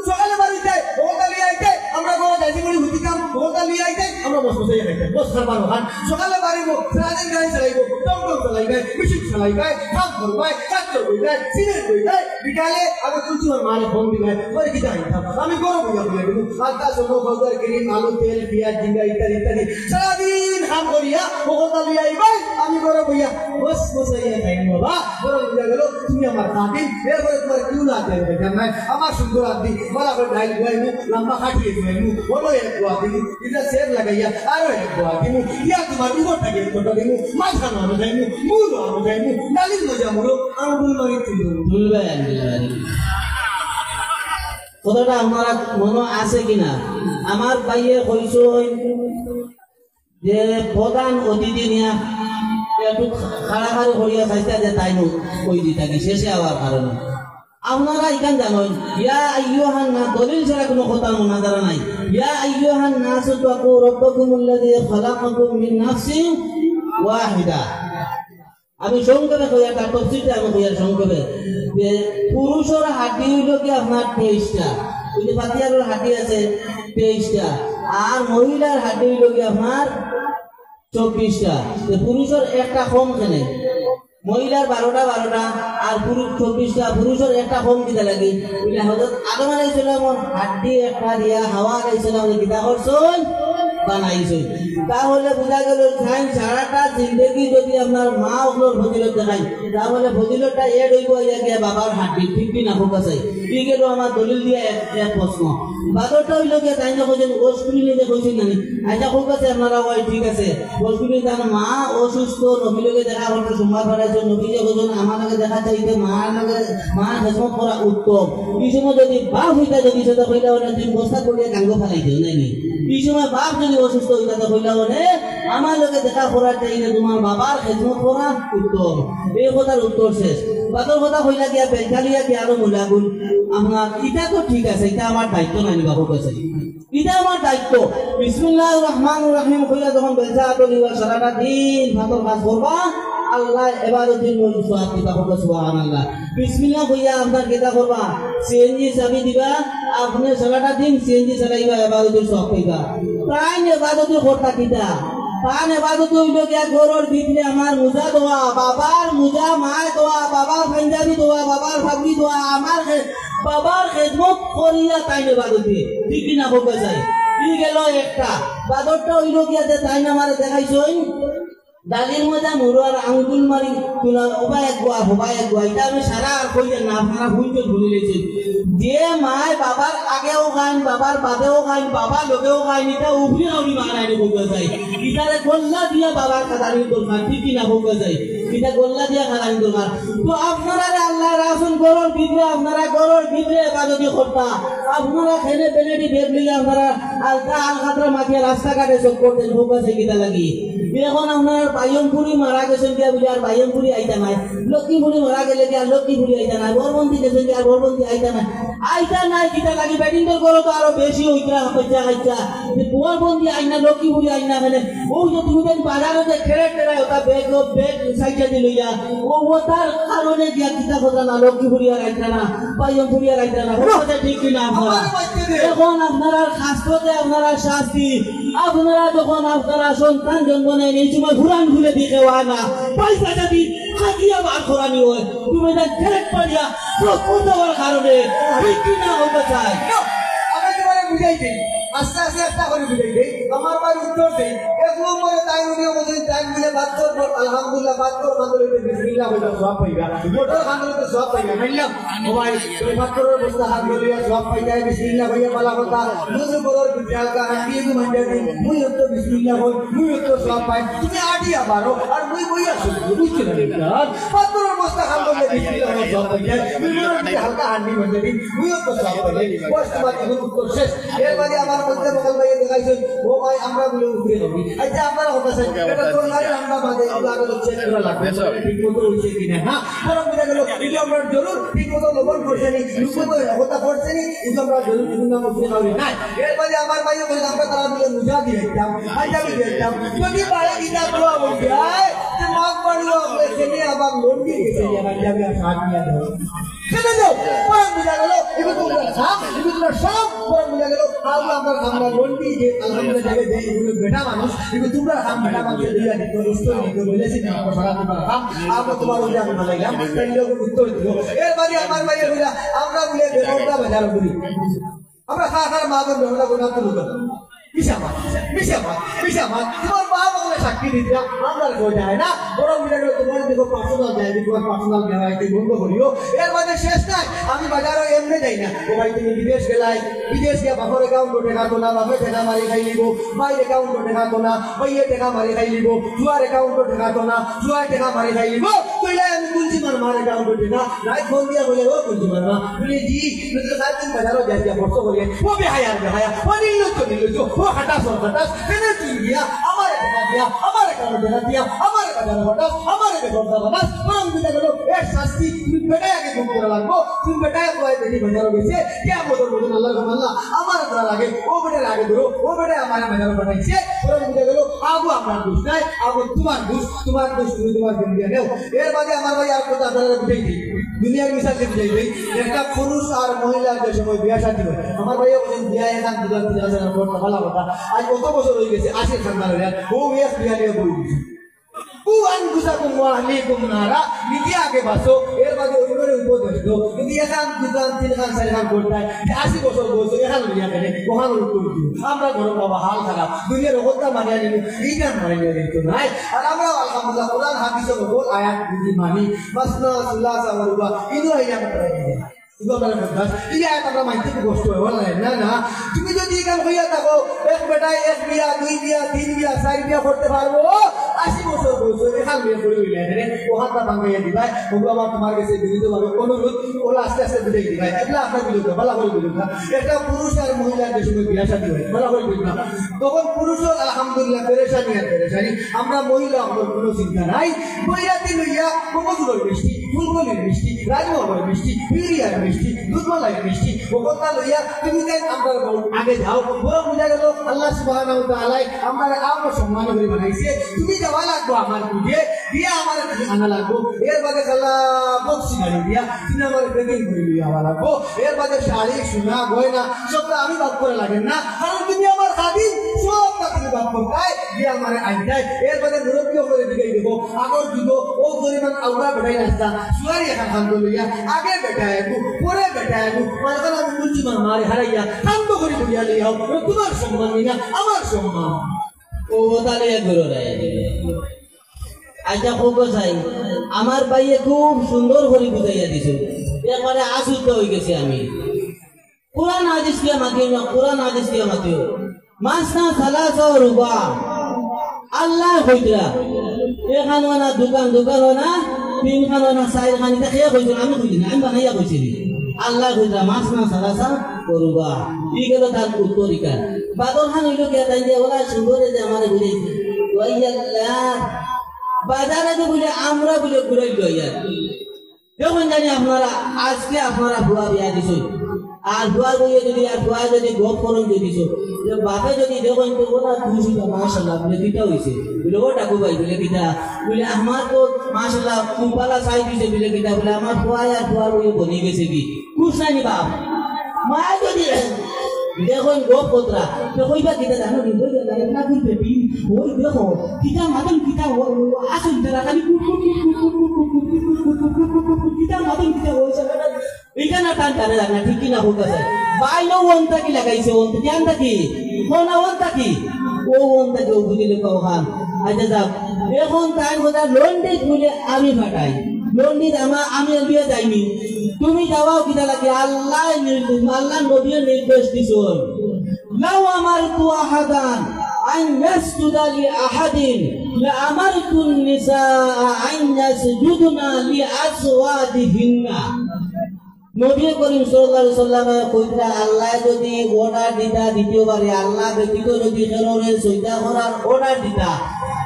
Speaker 1: সকালে বাড়ি যায় ওটা লিয়ে আইতে আমরা বড় দাজি বলি হুতিকাম ওটা লিয়ে আইতে আমরা বস বসে খাইতে বস খাবার খান সকালে বাড়িবো সারাদিন গাড়ি চালাইবো টমটম চালাইবে মিশুক চালাইবে কাম করবে কাজ করবে সিনেট করবে বিকালে আমি কুচু মালে ফোন দিবে পরে কি জানি আমি গরম হইয়া বলে দেবো আদা সোনো বাজার ক্রিম আলু তেল পেঁয়াজ জিঙ্গা ইত্যাদি ইত্যাদি সারাদিন কাম করিয়া ওটা লিয়ে আইবে আমি গরম হইয়া বস বসে খাই বাবা গরম হইয়া গেল তুমি আমার খাদিম এরপরে তোমার কিউ না দেবে কেন আমার সুন্দর আদি বলা করে ঢাইল গাইমু লম্বা কাটিয়ে দিমু বলো এক গোয়া দিমু এটা সেট লাগাইয়া আরো এক গোয়া দিমু ইয়া তোমার উপর থেকে ফটো দিমু মাথা না যাইমু মুল না যাইমু নালির মজা মুরো আঙ্গুল মারি
Speaker 2: তুলবে কথাটা আমার মনে আছে কিনা আমার ভাইয়ে কইছেন যে প্রধান অতিথি নিয়া একটু খাড়াখাড়ি করিয়া চাইতে যে তাই কই দি থাকি শেষে আবার কারণে আপনারা এখান জানেন ইয়া আইয়ুহান নাস দলিল ছাড়া কোনো কথা মুনাজারা নাই ইয়া আইয়ুহান নাস তাকু রাব্বাকুমুল্লাযী খালাকাকুম মিন নাফসিন ওয়াহিদা আমি সংক্ষেপে কই একটা তফসিলটা আমি কই সংক্ষেপে যে পুরুষের হাঁটি হইল কি আপনার 23টা ওই যে ফাতিয়ারের হাঁটি আছে 23টা আর মহিলার হাঁটি হইল কি আপনার 24টা পুরুষের একটা কম কেনে মহিলার 12টা আর পুরুষ 24টা পুরুষের একটা কম দিতে লাগে বুঝলে হযরত আদম আলাইহিস সালামের হাড্ডি একটা দিয়া হাওয়া আলাইহিস সালামের কিতা করছেন বানাইছেন তাহলে বোঝা গেল খাই সারাটা জিন্দগি যদি আপনার মা ওগুলোর ফজিলত দেখাই তাহলে ফজিলতটা এড হইব গিয়া বাবার হাড্ডি 50 না হোক আছে কি গেল আমার দলিল দিয়া এক প্রশ্ন বাদরটা হইল গিয়া তাই না কইছেন ওসকুলি নিয়ে কইছেন না আচ্ছা হোক আছে আপনারা ওই ঠিক আছে ওসকুলি তার মা অসুস্থ নবীলকে দেখা করতে সময় পাঠাইছে নবী যে কইছেন আমার লগে দেখা চাইতে মা খেদমত করা উত্তম এই সময় যদি বাপ হইতা যদি সেটা কইলা হলে তুমি বস্তা করিয়া গাঙ্গ ফেলাই দিও নাই এই সময় বাপ যদি অসুস্থ হইতা তো কইলা হলে আমার লগে দেখা করার চাইলে তোমার বাবার খেদমত করা উত্তম এই কথার উত্তর শেষ বাদর কথা কইলা গিয়া বেলচালিয়া কি আরো মূলাগুল আপনার এটা তো ঠিক আছে এটা আমার দায়িত্ব নাই বাবু কাছে এটা আমার দায়িত্ব বিসমিল্লাহির রহমানির রহিম কইলা যখন বেলচা আতলিবা সারাটা দিন ভাতর কাজ করবা আল্লাহ ইবাদতের মধ্যে সওয়াব দিবা হোক সুবহানাল্লাহ বিসমিল্লাহ কইয়া আপনার কিতা করবা সিএনজি চাবি দিবা আপনি সারাটা দিন সিএনজি চালাইবা ইবাদতের সওয়াব পাইবা প্রায় ইবাদতের করতা কিতা পান ইবাদত হইল গিয়া ঘরের ভিতরে আমার মুজা দোয়া বাবার মুজা মার দোয়া বাবার পাঞ্জাবি দোয়া বাবার ফাগড়ি দোয়া আমার বাবার খেদমত করিয়া তাই বাদত দিয়ে ঠিক কিনা হোক যায় ই গেল একটা বাদরটা হইল গিয়াতে তাই না আমার দেখাইছই দালির মধ্যে মুড়ার আঙ্গুল মারি তোলা ওবা এক গোয়া হবা এক গোয়া এটা আমি সারা আর কই না আপনারা ভুলতে ভুলে গেছি যে মায় বাবার আগেও গান বাবার বাদেও গান বাবা লোকেও গান এটা উভরি আমি মানাইনি বলতে যাই ইটারে গোল্লা দিয়া বাবার কাদারি দরকার ঠিক কিনা বলতে যাই এটা গোল্লা দিয়া কাদারি দরকার তো আপনারা আল্লাহ রাসূল গরর ভিতরে আপনারা গরর ভিতরে ইবাদত করতা আপনারা খেলে বেলেডি বেবলি আপনারা আলকা আলকাতরা মাটিয়া রাস্তাঘাটে সব করতেন বলতে যাই কিটা লাগি এখন আপনার বাইয়মপুরি মারা গেছেন কি বুঝি আর বাইয়মপুরি আইতা নাই লক্ষ্মীপুরি মারা গেলে কি আর লক্ষ্মীপুরি আইতা নাই বরবন্তি গেছেন কি আর বরবন্তি আইতা নাই কিটা লাগি ব্যাটিংদের করো তো আরো বেশি হইতা হইতা হইতা যে বরবন্তি আইনা লক্ষ্মীপুরি আইনা মানে ও যে তুমি দেন বাজারে যে খেড়ে খেড়ে ওটা বেগ সাইডে দি লইয়া ও তার কারণে গিয়া কিটা কথা না লক্ষ্মীপুরি আর আইতা না বাইয়মপুরি আর আইতা না কথা ঠিক কি না এখন আপনারা শাস্ত্রতে আপনারা শাস্তি আপনারা যখন আপনারা সন্তান জন্ম নেন এই সময় ঘুরান ঘুরে দিকে হয় না পয়সা যদি খাটিয়া বার করানি হয় তুমি এটা খেরেট পাড়িয়া প্রকৃত দেওয়ার কারণে বিক্রি না হতে চাই
Speaker 1: আমি তোমারে বুঝাই দিই আস্তে আস্তে একটা করে বুঝাই দিই আমার বাড়ি উত্তর দেই এক নম্বরে তাই উনিও বলেন তাই মিলে বাদ কর আলহামদুলিল্লাহ বাদ কর মাদুরিতে বিসমিল্লাহ বলে সওয়াব পাইবা মোটর খান্দুলিতে সওয়াব পাইবা মানলাম ও ভাই তুমি ফাতরের বস্তা হাত ধরিয়া সওয়াব পাই যায় বিসমিল্লাহ বলে বালা কথা মুজু করর বিদ্যাল কা হাঁটি গু মঞ্জা দি মুই তো বিসমিল্লাহ বল মুই তো সওয়াব পাই তুমি আডিয়া বারো আর মুই বইয়া শুনি বুঝছ না ফাতরের বস্তা খান্দুলিতে বিসমিল্লাহ বলে সওয়াব পাই যায় মুই মোর হালকা হাঁটি মঞ্জা দি মুই তো সওয়াব পাই বস্তা বাদ এখন উত্তর শেষ এর বাদে আমার মধ্যে বকল ভাই দেখাইছেন ও ভাই আমরা বলে উঠে যাবি আচ্ছা আপনারা কথা চাই এটা তো নাই আমরা বাদে আগে তো চেক করা লাগবে ঠিক মতো হইছে কিনা হ্যাঁ কারণ বুঝা গেল এটা আমরা জরুর ঠিক মতো লবণ করছে নি লুকো তো কথা করছে নি এটা আমরা জরুর গুণা করতে হবে না এর বাদে আমার ভাই বলে আমরা তারা বলে মুজা দিয়ে দিতাম আচ্ছা দিয়ে দিতাম যদি পারে দিতা তো বল যায় যে মাগ পড়লো আপনি সেনে আবার লোন দিয়ে গেছে যারা যাবে আর সাথ নিয়ে দাও সেটা দাও পরে বুঝা গেল এটা তো সব এটা তো সব পরে বুঝা গেল আল্লাহ আমরা আমরা লোন দিয়ে যে আলহামদুলিল্লাহ যাবে যে এগুলো বেটা মানুষ কিন্তু তোমরা হাম বেটা মানুষ দিয়া দিত রুষ্ট নিত বলেছি না আমরা সারা তোমরা হাম আমরা তোমার উঠে আমি বলাইলাম তাই লোক উত্তর দিল এর বাদে আমার ভাই বলে আমরা বলে বেরোটা বাজার করি আমরা খাখার মা বোন বেরোটা গোনা তুলব মিশামাত তোমার মা বলে সাক্ষী দিতে আমরা কই যায় না বড় মিলে তোমার দেখো পার্সোনাল যায় তোমার পার্সোনাল গায়তে বন্ধ করিও এর মাঝে শেষ নাই আমি বাজারে এমনি যাই না ও ভাই তুমি বিদেশ গেলাই বিদেশ গিয়া বাপর অ্যাকাউন্ট টাকা না বাপে টাকা মারি খাই লিবো মাই অ্যাকাউন্ট টাকা না ভাইয়ে টাকা মারি খাই লিবো জুয়ার অ্যাকাউন্ট টাকা না জুয়ার টাকা মারি খাই লিবো কইলে আমি কুলজি মার অ্যাকাউন্ট টাকা রাত ফোন দিয়া বলে ও কুলজি মার বলে জি মিত্র সাহেব তুমি বাজারে যাই দিয়া বর্ষ করিয়ে ও বেহায়া ও নিলো ও হঠাৎ কেন তুই দিয়া আমার টাকা দিয়া আমার টাকা দিয়া আমার টাকা হঠাৎ আমার টাকা বানাস বরং দিতে গেল এর শাস্তি তুমি বেটায় আগে গুম করা লাগবো তুমি বেটায় কয় দেখি বাজার গেছে কে বদল বদল আল্লাহ আমার করা লাগে ও বেটায় লাগে ধরো ও বেটায় আমার বাজার বানাইছে বরং দিতে গেল আগু আমার দোষ নাই আগু তোমার দোষ তুমি তোমার দুনিয়া নেও এর বাদে আমার ভাই আর কথা আপনারা বুঝাই দিই দুনিয়ার মিশাল বুঝাই দিই একটা পুরুষ আর মহিলার যে সময় বিয়া শাদী হয় আমার ভাইও বলেন বিয়া এখান দুজন 3000 করতে ভালো কথা আজ কত বছর হয়ে গেছে 80 খান্দার হয়ে ও বিয়াস বিয়া নিয়ে বই দিছে ও আনগুসাকুম ওয়া আলাইকুম নারা নিজে আগে বাসো এর বাদে ওইগুলোর উপদেশ দাও যদি এখান দুজন 3 খান 4 খান করতে 80 বছর বয়স এখান বিয়া করে ওখান উত্তর দিও আমরা ঘরে বাবা হাল খারাপ দুনিয়ার কথা মানিয়ে নিব এইখান মানিয়ে নিতে নাই আর আমরা আলহামদুলিল্লাহ কোরআন হাদিসের বল আয়াত বুঝি মানি মাসনা সুল্লাহ সাওয়ারুবা ইদু আইয়া করে তুমি যদি হইয়া থাকো এক বেটায় 1 বিয়া 2 বিয়া 3 বিয়া 4 বিয়া করতে পারবো 80 বছর বয়স এখান বিয়া করে হইলে ও হাতটা ভাঙাইয়া দিবাই আমার তোমার কাছে বিনীতভাবে অনুরোধ ওলা আস্তে আস্তে বুঝাই দিবাই এগুলা আপনার বিরুদ্ধ ভালো করে বুঝুন না একটা পুরুষ আর মহিলার যে সময় বিয়া শাদী হয় ভালো করে বুঝুন না তখন পুরুষও আলহামদুলিল্লাহ পেরেশানি আর পেরেশানি আমরা মহিলা আমার কোনো চিন্তা নাই বইরাতি লইয়া কমজুরের মিষ্টি ফুলকলির মিষ্টি রাজমহলের মিষ্টি পিরিয়ার মিষ্টি দুধমালাই মিষ্টি ওকতা লইয়া তুমি তাই আমরা আগে যাও বরং বুঝা গেল আল্লাহ সুবহানাহু ওয়া তাআলা আমরা আমার সম্মান করে বানাইছে তুমি যাওয়া লাগবো আমার বুঝে দিয়া আমার আনা লাগবো এর বাদে আল্লাহ বক্সি গাড়ি দিয়া তুমি আমার বেগিং করে দিয়া আনা লাগবো এর বাদে শাড়ি সোনা গয়না সব আমি বাদ করে লাগে না কারণ তুমি আমার খাদিম সব তুমি বাপ করতাই দিয়া মানে আইতাই এর বাদে মুরব্বী করে দিকে দেব আগর যুগ ও গরিমান আউলা বেটাই নাস্তা সুয়ারি এখন খান লইয়া আগে বেটায় পরে বেটায় মালকাল আমি মুচি মারে হারাইয়া কান্দ করে বুঝিয়া লইয়া তোমার সম্মান নিয়া আমার সম্মান
Speaker 2: ও তাহলে গুরু রে আচ্ছা খোকো চাই আমার ভাইয়ে খুব সুন্দর করে বুঝাইয়া দিছে একবারে আশুদ্ধ হয়ে গেছি আমি কোরআন হাদিস দিয়ে মাতিও না কোরআন হাদিস দিয়ে মাতিও মাসনা সালাসা রুবা আল্লাহ কইরা এখানে না দোকান না তিনখান না চারখান এটা খেয়ে কইছো আমি কইছি না আমি বানাইয়া কইছি আল্লাহ কইরা মাসনা সালাসা রুবা ই গেল তার উত্তরিকা বাদল খান হইল কে তাই যে ওরা সুন্দর যে আমারে বুঝাইছে ওই আল্লাহ বাজারে তো বলে আমরা বলে ঘুরাই লইয়া যখন জানি আপনারা আজকে আপনারা ভুয়া বিয়া দিছো আর ভুয়া বইয়ে যদি আর ভুয়া যদি গপ করুন যদি দিছো যে বাপে যদি দেখুন তো ওরা খুশি তো মাশাআল্লাহ বলে দিতে হইছে বলে ওটা কোবাই বলে কিটা বলে আমার তো মাশাআল্লাহ কুপালা চাই দিছে বলে কিটা বলে আমার ভুয়া আর ভুয়া বইয়ে বনি গেছে কি খুশ নাই বাপ মা যদি দেখুন গপ কতরা তো কইবা কিটা জানো নি বই জানে না কই পেটি ওই দেখো কিটা মাদন কিটা আসল তারা খালি কিটা মাদন কিটা ওই জায়গাটা এটা না টান টানে না ঠিক কি না হোক আছে বাইলো ওনটা কি লাগাইছে ওনটা জানতা কি কোনা ওনটা কি ও ওনটা কেউ বুঝিলে কও খান আচ্ছা যাক এখন তাই কথা লন্ডি বলে আমি ফাটাই লন্ডি আমি বিয়ে যাইনি তুমি যাওয়াও কিটা লাগে আল্লাহ নির্দেশ আল্লাহ নবীর নির্দেশ দিছেন লাও আমারতু আহাদান আন ইয়াসজুদা লি আহাদিন লা আমারতু নিসা আন ইয়াসজুদনা লি আসওয়াদিহিন্না নবী করিম সাল্লাল্লাহু আলাইহি ওয়াসাল্লাম কইরা আল্লাহ যদি অর্ডার দিতা দ্বিতীয়বারে আল্লাহ ব্যতীত যদি ফেরোরে সজদা করার অর্ডার দিতা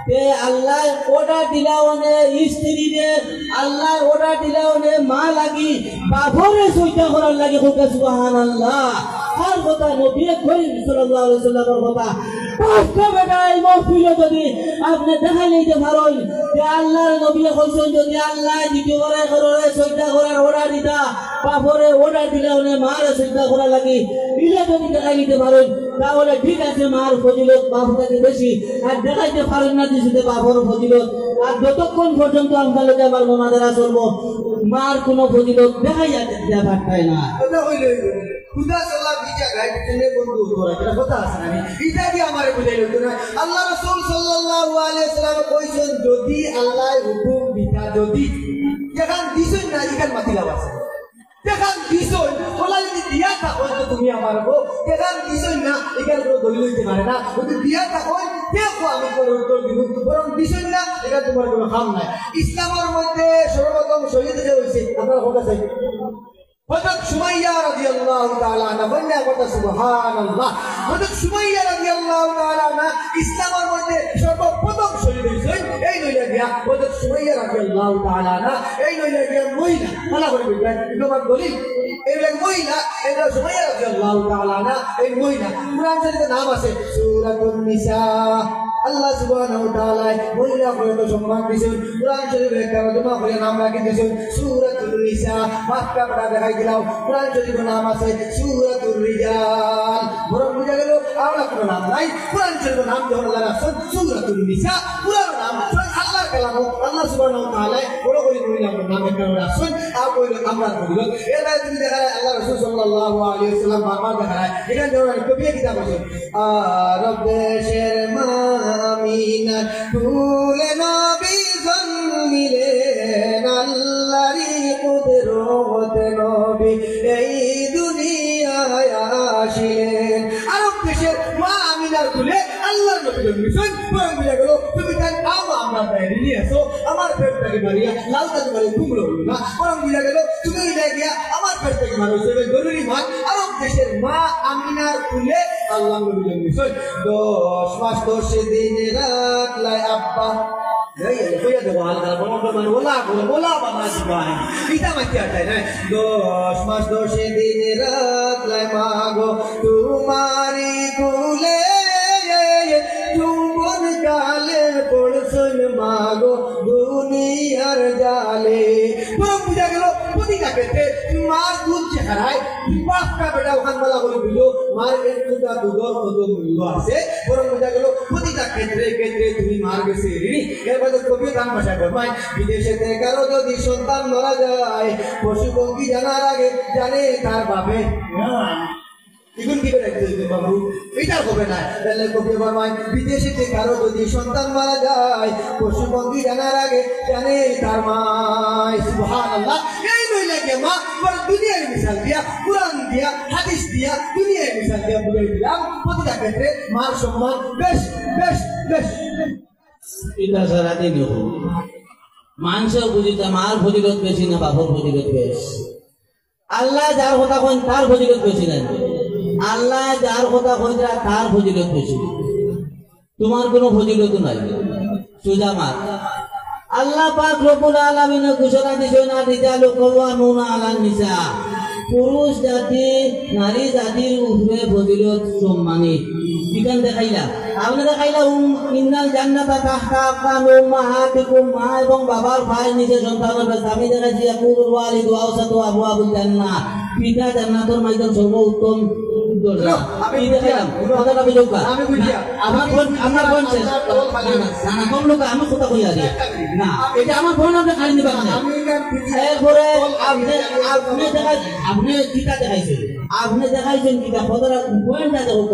Speaker 2: তে আল্লাহ অর্ডার দিলাওনে স্ত্রীরে আল্লাহ অর্ডার দিলাওনে মা লাগি বাপরে সজদা করার লাগি কইতা সুবহানাল্লাহ আর কথা নবী করিম সাল্লাল্লাহু আলাইহি ওয়াসাল্লামের কথা পাঁচটা বেটাই মহফিলে যদি আপনি দেখাই লইতে পারেন যে আল্লাহর নবী কইছেন যদি আল্লাহ দ্বিতীয়বারে ফেরোরে সজদা করার অর্ডার দিতা বাপরে অর্ডার দিলাওনে মারে সজদা করা লাগি ইলা যদি দেখাই দিতে পারেন তাহলে ঠিক আছে মার ফজিলত বাপ থেকে বেশি আর দেখাইতে পারেন না দিতে বাপর ফজিলত আর যতক্ষণ পর্যন্ত আপনাদের আমার মোনাজারা চলবো মার কোনো ফজিলত দেখাই যাচ্ছে ব্যাপারটাই না
Speaker 1: কথা হইলে খুদা সাল্লাল্লাহু বিজা গায় তেনে বন্ধু ধরা এটা কথা আছে না এটা কি আমারে বুঝাইল না আল্লাহ রাসূল সাল্লাল্লাহু আলাইহি ওয়াসাল্লাম কইছেন যদি আল্লাহ হুকুম দিতা যদি যেখান দিছেন না এখান মাতিলাম আছে যেখান দিছেন তোলা যদি দিয়া থাকো তো তুমি আমার গো যেখান দিছেন না এখান কোনো দলিল হইতে পারে না যদি দিয়া থাকো দেখো আমি কোনো উত্তর দিব বরং দিছেন না এটা তোমার কোনো কাম নাই ইসলামের মধ্যে সর্বপ্রথম শহীদ হয়েছে আপনারা কথা চাই হযরত সুমাইয়া রাদিয়াল্লাহু তাআলা আনহা বললেন কথা সুবহানাল্লাহ হযরত সুমাইয়া রাদিয়াল্লাহু তাআলা আনহা ইসলামের মধ্যে সর্বপ্রথম শহীদ হয়েছেন এই নইলা গিয়া হযরত সুমাইয়া রাদিয়াল্লাহু তাআলা আনহা এই নইলা গিয়া মহিলা বলা করে বলবেন তোমার দলিল এই মহিলা এটা সুমাইয়া রাদিয়াল্লাহু তাআলা আনহা এই মহিলা কুরআন শরীফে নাম আছে সূরাতুন নিসা আল্লাহ সুবহানাহু ওয়া তাআলা মহিলা বলে সম্মান দিয়েছেন কুরআন শরীফে একটা তোমা বলে নাম রাখি দিয়েছেন সূরাতুন নিসা মাক্কা বড় দেখাই দিলাও কুরআন শরীফে নাম আছে সূরাতুর রিজাল বরং বুঝা গেল আমরা কোনো নাম নাই কুরআন শরীফে নাম যখন আল্লাহ রাখছেন সূরাতুন নিসা পুরো নাম আল্লাহর কালাম আল্লাহ সুবহানাহু ওয়া তাআলা বড় করে মহিলা নাম একটা রাখছেন আর কইলো আমরা বলিল এর বাইরে তুমি দেখা আল্লাহ রাসূল সাল্লাল্লাহু আলাইহি ওয়াসাল্লাম বাবা দেখা এখানে যখন কবিতা কিতাব আছে আরব দেশের মা আমিনা তুলে নবী জন্মিলেন আল্লাহরই কুদরত নবী এই দুনিয়ায় আসিলেন আরব দেশের মা আমিনার তুলে আল্লাহর নবী জন্মিছেন বরং বুঝা গেল তুমি তাই আমরা বাইরে নিয়ে আসো আমার পেট থেকে মারিয়া লাল তাকে মারিয়া কুমড়ো হইল না বরং বুঝা গেল তুমি গিয়া আমার পেট থেকে মারো সেটা জরুরি মান আরব দেশের মা আমিনার তুলে আল্লাহ নবী জন্মিছেন 10 মাস 10 দিন রাত লাই আব্বা কইয়া দেবো আল্লাহ মানে ওলা বাংলা শিবাই এটা মাতি আটাই না 10 মাস 10 দিন রাত লাই মাগো তোমারি কুলে চুম্বন কালে পড়ছন মাগো দুনিয়ার জালে বুঝা গেল প্রতিটা ক্ষেত্রে মার দুধ যে হারায় বাপ কা বেটা ওখান বলা করে দিল মার একটা দুধর মতো মূল্য আছে বরং বোঝা গেল প্রতিটা ক্ষেত্রে ক্ষেত্রে তুমি মার গেছে ঋণী এরপরে কবি গান ভাষা করবাই বিদেশে কারো যদি সন্তান মারা যায় পশু পঙ্খী জানার আগে জানে তার বাপে এখন কি বেড়াইতে বাবু এটা হবে না তাহলে কবি বর্মায় বিদেশিতে কারো যদি সন্তান মারা যায় পশু পঙ্খী জানার আগে জানে তার মায় সুবহানাল্লাহ এই নইলে কে মা বড় দুনিয়ার মিশাল দিয়া কুরআন দিয়া হাদিস দিয়া দুনিয়ার মিশাল দিয়া বুঝাই দিলাম প্রতিটা ক্ষেত্রে মার সম্মান বেশ বেশ বেশ
Speaker 2: এটা সারা দিন মানুষের বুঝিতে মার ফজিলত বেশি না বাপর ফজিলত বেশি আল্লাহ যার কথা কন তার ফজিলত বেশি না আল্লাহ যার কথা কন তার ফজিলত বেশি তোমার কোনো ফজিলত নাই সুজা মার আল্লাহ পাক রব্বুল আলামিন ঘোষণা দিয়েছেন রিজালু কওয়ামুনা আলান নিসা পুরুষ জাতি নারী জাতির উপরে ফজিলত সম্মানিত বিধান দেখাইলা আপনি দেখাইলা ইন্নাল জান্নাতা তাহতা আকদামি উম্মাহাতিকুম মা এবং বাবার পায়ের নিচে সন্তানের কাছে আমি দেখাইছি ইয়াকুলুল ওয়ালিদু আওসাতু আবওয়াবুল জান্নাহ পিতা জান্নাতের মধ্যে সর্বোত্তম দরজা আমি দেখাইলাম কথাটা বুঝুক আমি বুঝিয়া আমার বোন শেষ না কোন লোক আমি কথা কইয়া দিই না এটা আমার বোন আপনি খালি দিবা না এরপরে আপনি কিটা দেখাইছেন আপনি দেখাইছেন কিটা কথাটা পয়েন্টটা দেখুক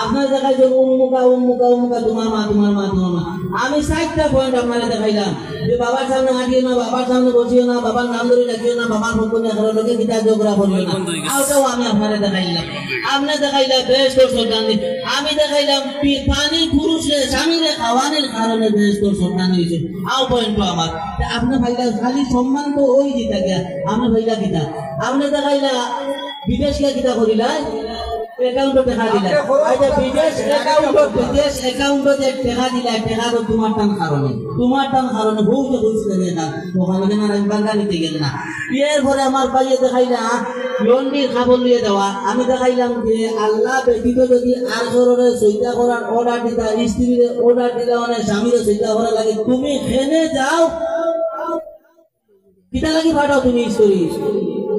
Speaker 2: আপনার দেখাইছেন উম্মুকা উম্মুকা উম্মুকা তোমার মা তোমার মা তোমার মা আমি 60টা পয়েন্ট আপনারে দেখাইলাম যে বাবার সামনে হাঁটিও না বাবার সামনে বসিও না বাবার নাম ধরে ডাকিও না বাবার হুকুম না করো লোকে কিতা ঝগড়া করিও না আওটাও আমি আপনারে দেখাইলাম আপনি দেখাইলাম বেশ তোর সন্তান আমি দেখাইলাম পানি পুরুষে স্বামীরে খাওয়ানোর কারণে বেশ তোর সন্তান হয়েছে আও পয়েন্ট আমার আপনি ভাইলা খালি সম্মান তো ওই দিতা গিয়া আপনি ভাইলা কিতা আপনি দেখাইলা বিদেশ গিয়া কিতা করিলা অ্যাকাউন্টে দেখা দিলা আচ্ছা বিদেশ অ্যাকাউন্টে দেখা দিলা টাকা তো তোমার টান কারণে বহু যে হইছে না ওখানে কেন বাঙ্গা নিতে গেল না এরপরে আমার ভাইয়ে দেখাইলা লন্ডির খাবার নিয়ে দেওয়া আমি দেখাইলাম যে আল্লাহ ব্যতীত যদি আর ঘরে সইতা করার অর্ডার দিতা স্ত্রীর অর্ডার দিলা মানে স্বামীর সইতা করা লাগে তুমি খেনে যাও কিতা লাগি ফাটাও তুমি স্ত্রী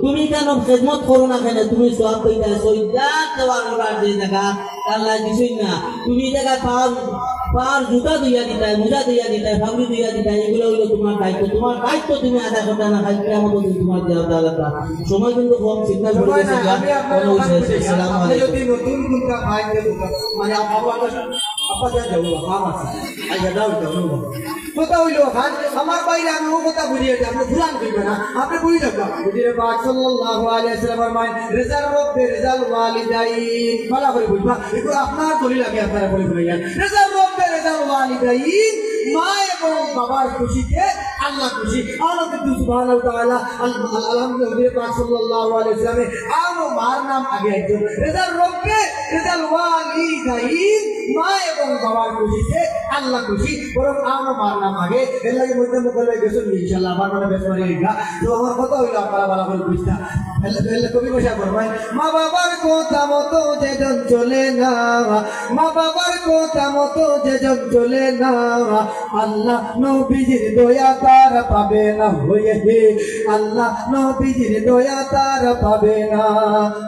Speaker 2: তুমি কেন খেদমত করো না কেন তুমি সব কইতা সইতা দেওয়ার অর্ডার দিয়ে দেখা আল্লাহ কিছুই না তুমি দেখা পার জুতা দিয়া দিতা মোজা দিয়া দিতা ফাবরি দিয়া দিতা এগুলো হইলো তোমার দায়িত্ব তুমি আদা করতে না খাই কিয়ামত দিন তোমার দেওয়া দাওয়া সময় কিন্তু কম সিগন্যাল পড়ে গেছে আসসালামু আলাইকুম
Speaker 1: যদি নতুন কোনটা ভাই মানে আপনাদের যাবো কাম আছে আইয়া দাও কথা হইলো খান আমার বাইরে আমি ও কথা বুঝিয়ে দিই আপনি ভুলান করবেন না আপনি বুঝে যাবেন বুঝিয়ে পাক সাল্লাল্লাহু আলাইহি ওয়াসাল্লাম ফরমান রিজাল রব্বে রিজাল ওয়ালিদাইন বলা করে বুঝবা এগুলো আপনার কলি লাগে আপনারা বলে বুঝাইয়া রিজাল রব্বে রিজাল ওয়ালিদাইন মা এবং বাবার খুশিতে আল্লাহ খুশি আল্লাহ সুবহানাহু ওয়া তাআলা আলহামদুলিল্লাহ পাক সাল্লাল্লাহু আলাইহি ওয়াসাল্লাম আমার মার নাম আগে আইতো রিজাল রব্বে রিজাল ওয়ালিদাইন মা এবং বাবার খুশিতে আল্লাহ খুশি বরং আমার মার নাম আগে এর লাগে মধ্যে মুখে গেছেন ইনশাআল্লাহ আমার মনে বেশ মারি গা তো আমার কথা হইলো আপনারা ভালো করে বুঝতা এলে কবি বসা করবেন মা বাবার কথা মতো যেজন চলে না মা বাবার কথা মতো যেজন চলে না আল্লাহ নবীজির দয়া তার পাবে না হয়ে আল্লাহ নবীজির দয়া তার পাবে না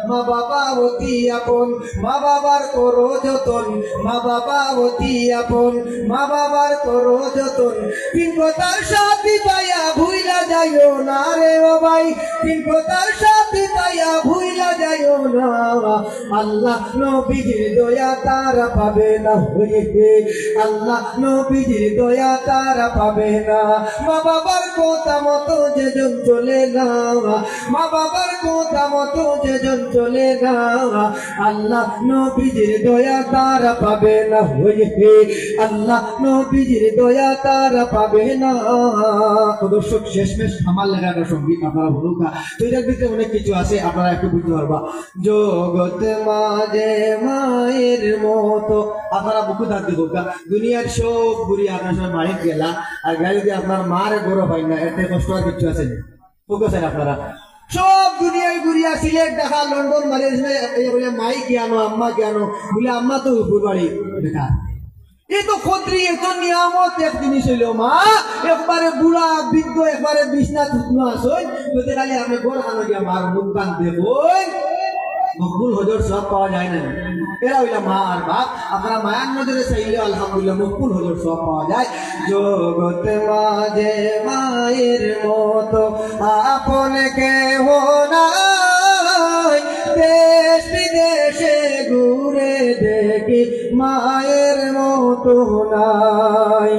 Speaker 1: মা বাবা অতি আপন মা বাবার করো যতন মা বাবা অতি আপন মা বাবার করো যতন তিন কথার সাথী পাইয়া ভুইলা যাইও না রে ও ভাই তিন কথার সাথী পাইয়া ভুইলা যাইও না আল্লাহ নবীজির দয়া তার পাবে না হয়ে আল্লাহ নবীজির দয়া তার পাবে না মা বাবার কথা মতো যেজন চলে না মা বাবার কথা মতো যেজন চলে না আল্লাহ নবীজির দয়া তার পাবে না হয়ে আল্লাহ নবীজির দয়া তার পাবে না দর্শক শেষমেশ আমার লেখাটা সঙ্গীত আপনারা বলুক তো এটার ভিতরে অনেক কিছু আছে আপনারা একটু বুঝতে পারবা জগৎ মাঝে মায়ের মতো আপনারা বুকু থাকতে বোকা দুনিয়ার সব ঘুরি আপনার সব মায়ের গেলা আর গায়ে যদি আপনার মার গৌরব হয় না এতে কষ্ট আর কিছু আছে না বুকেছেন আপনারা সব দুনিয়ায় ঘুরিয়া সিলেট দেখা লন্ডন মালয়েশিয়া মাই কেনো আম্মা কেনো বলে আম্মা তো উপর বাড়ি দেখা এই তো খদ্রি এত নিয়ামত এক জিনিস হইল মা একবারে বুড়া বৃদ্ধ একবারে বিছনা থুতনো আসই যদি খালি আমি গোড় খানো গিয়া মার মুখ বান দেব মকবুল হজর সব পাওয়া যায় না এরা হইলা মা আর বাপ আপনারা মায়ার নজরে চাইলে আলহামদুলিল্লাহ মকবুল হজর সব পাওয়া যায় জগৎ মাঝে মায়ের মতো আপন কেহ নাই দেশ বিদেশে ঘুরে দেখি মায়ের মতো নাই